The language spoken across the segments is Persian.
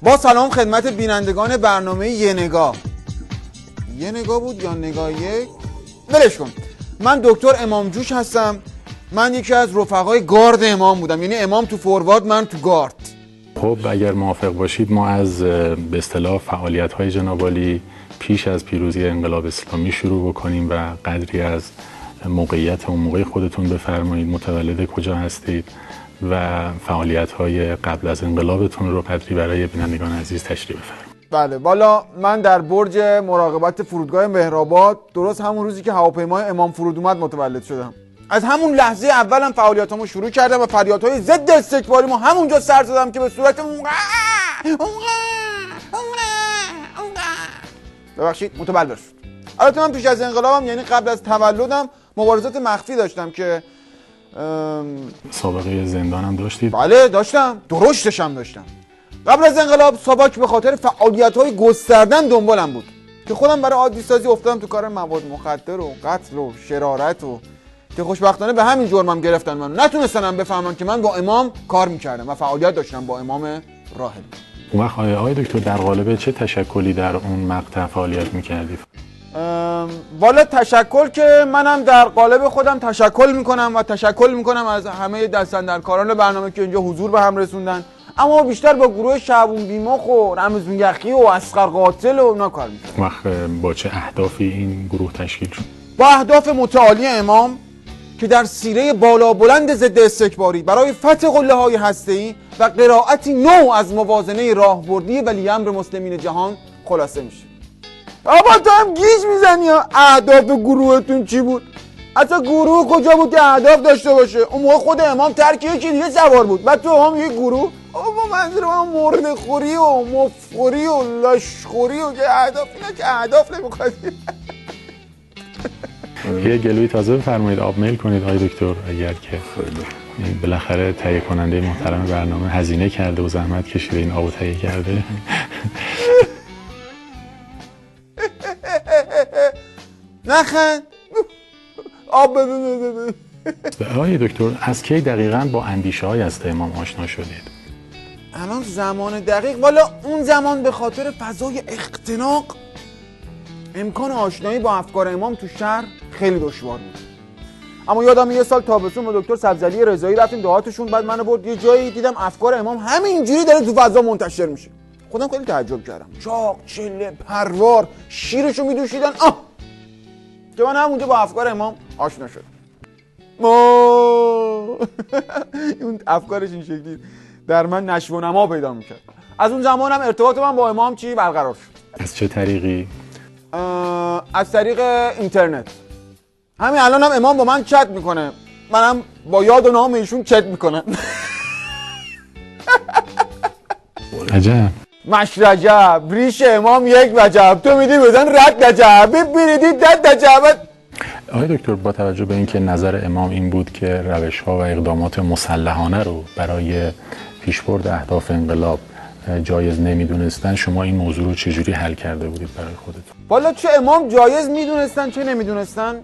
با سلام خدمت بینندگان برنامه یه نگاه بود یا نگاه یک؟ بلش کن. من دکتر امام جوش هستم. من یکی از رفقای گارد امام بودم، یعنی امام تو فوروارد، من تو گارد. خب اگر موافق باشید ما از به اصطلاح فعالیت‌های جناب عالی پیش از پیروزی انقلاب اسلامی شروع بکنیم و قدری از موقعیت اون موقع خودتون بفرمایید، متولد کجا هستید و فعالیت‌های قبل از انقلابتون رو قدری برای بینندگان عزیز تشریح بفرمایید. بله، والا من در برج مراقبت فرودگاه مهرآباد درست همون روزی که هواپیمای امام فرود اومد متولد شدم. از همون لحظه اولم فعالیتامو شروع کردم و فریادهای ضد استکباری ما همونجا سر زدم که به صورت ببخشید متبلور شد. البته من پیش از انقلابم، یعنی قبل از تولدم، مبارزات مخفی داشتم که سابقه زندانم داشتید؟ بله داشتم، درشتش هم داشتم. قبل از انقلاب ساواک به خاطر فعالیت‌های گستردن دنبالم بود که خودم برای عادی سازی افتادم تو کار مواد مخدر و قتل و شرارت و که خوشبختانه به همین جرمم گرفتن منو. نتونستنم بفهمن که من با امام کار میکردم و فعالیت داشتم با امام راحل. اون وقت آقای دکتر در قالب چه تشکلی در اون مقطع فعالیت میکردید؟ والا تشکل که منم در قالب خودم تشکل میکنم از همه دستاندرکاران برنامه که اینجا حضور به هم رسوندن، اما بیشتر با گروه شعبون بیمخ و رمزون یخی و اصغر قاتل و اونا کار میکنم. وقت با چه اهدافی این گروه تشکیل شد؟ با اهداف متعالی امام که در سیره بالا بلند ضد استکباری برای فتح قله‌های هسته‌ای و قرائتی نو از موازنه راهبردی ولی امر مسلمین جهان خلاصه میشه. آبا تو هم گیج میزنی ها. اهداف گروهتون چی بود؟ اصلا گروه کجا بود که اهداف داشته باشه؟ اون موقع خود امام ترک یکی دیگه سوار بود، بعد تو هم یک گروه. آبا منظور من مرده خوری و مفخوری و لاشخوری و که اهداف، اینا که اهداف نمیخواد. یه گلوی تازه بفرمایید، آب میل کنید آقای دکتر، اگر که بالاخره تهیه کننده محترم برنامه هزینه کرده و زحمت کشیده این آبو تهیه کرده. نخند، آب بده. آقای دکتر از کی دقیقاً با اندیشه های از امام آشنا شدید؟ الان زمان دقیق، والا اون زمان به خاطر فضای اختناق امکان آشنایی با افکار امام تو شهر خیلی دشوار بود. اما یادم یه سال تابستون با دکتر سبزعلی رضایی رفتیم دهاتشون، بعد منو برد یه جایی دیدم افکار امام همینجوری داره تو فضا منتشر میشه. خودم خیلی تعجب کردم. چاق چله پروار شیرشو میدوشیدن. که من همونجا با افکار امام آشنا شدم. اون افکارش این شکلی در من نشو و نما پیدا میکرد. از اون زمانم ارتباط من با امام چی برقرار شد. از چه طریقی؟ از طریق اینترنت. همین الانم امام با من چت میکنه، منم با یاد و نام ایشون چت میکنم. عجب. مشرجب ریش امام یک وجب، تو میدی بزن رد نجب ببینیدی دد نجب. آقای دکتر با توجه به اینکه نظر امام این بود که روش‌ها و اقدامات مسلحانه رو برای پیشبرد اهداف انقلاب جایز نمیدونستن، شما این موضوع رو چجوری حل کرده بودید برای خودتون؟ والا چه امام جایز میدونستن چه نمیدونستن،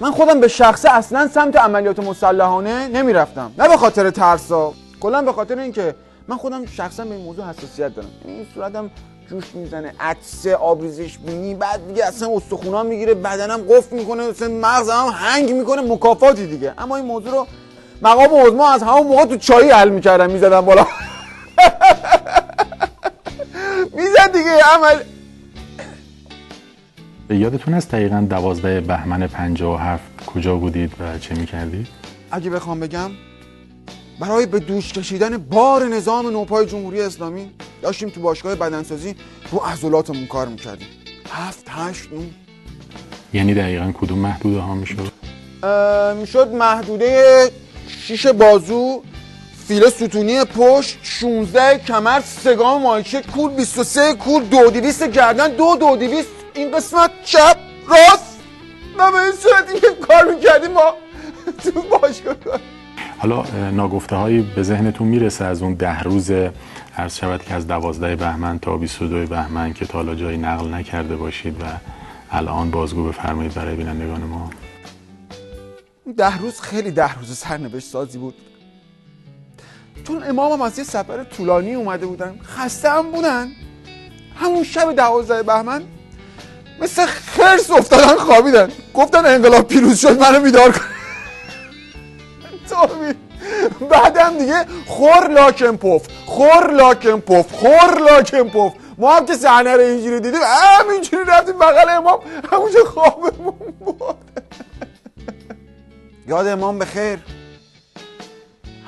من خودم به شخصه اصلا سمت عملیات مسلحانه نمیرفتم، نه به خاطر ترسا، کلا به خاطر اینکه من خودم شخصا به این موضوع حساسیت دارم. این صورتم جوش میزنه، عطسه، آبریزش بینی، بعد دیگه اصلا استخونام میگیره، بدنم قفل میکنه، اصلا مغزم هنگ میکنه، مکافاتی دیگه. اما این موضوع رو مقام عظما از همون موقع تو چایی حل میکردم، میزدم بالا. میزد دیگه عمل. یادتون هست دقیقاً 12 بهمن 57 کجا بودید و چه میکردید؟ اگه بخوام بگم برای به دوش کشیدن بار نظام نوپای جمهوری اسلامی داشتیم تو باشگاه بدنسازی رو عضلاتمون کار میکردیم. 7 8 9. یعنی دقیقاً کدوم محدوده ها میشد؟ میشد محدوده 6 بازو، فیله ستونی پشت، 16 کمر، 3 گام مایچه، کور 23 کور، 2200 گردن، 2200 این قسمت چپ راست. ما به این صورتی که کار میکردیم ما تو باشگاه. حالا ناگفته هایی به ذهنتون میرسه از اون 10 روز عرض شود که از 12 بهمن تا 22 بهمن که تا حالا جایی نقل نکرده باشید و الان بازگو بفرمایید برای بینندگان ما؟ 10 روز خیلی 10 روز سرنوشت سازی بود، چون امامم از یه سفر طولانی اومده بودن، خسته هم بودن، همون شب 12 بهمن مثل خرس افتادن خوابیدن. گفتن انقلاب پیروز شد، منو بیدار کن. بعدم دیگه خور لاکن پف، خور لاکن پف، خور لاکن پف. ما هم که صحنه رو اینجوری دیدیم همینجوری رفتیم بغل امام، همونجا خوابمون بود. یاد امام بخیر،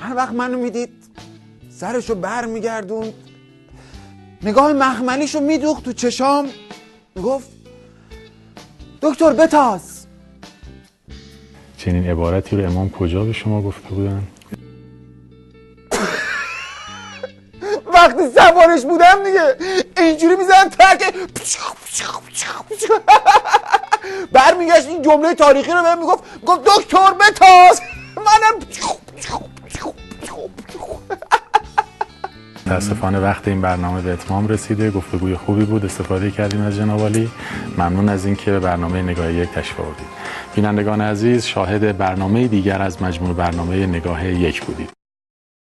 هر وقت منو میدید سرشو بر میگردوند، نگاه مخملیشو میدوخت تو چشام، میگفت دکتر بتاز. چنین عبارتی رو امام کجا به شما گفته بودن؟ وقتی سوارش بودم دیگه اینجوری میزنم ترک، برمیگشت این جمله تاریخی رو بهم میگفت دکتر بتاز. منم متاسفانه وقت این برنامه به اتمام رسیده. گفتگوی خوبی بود، استفاده کردیم از جناب عالی. ممنون از اینکه به برنامه نگاه یک تشریف آوردید. بینندگان عزیز، شاهد برنامه دیگر از مجموع برنامه نگاه یک بودید.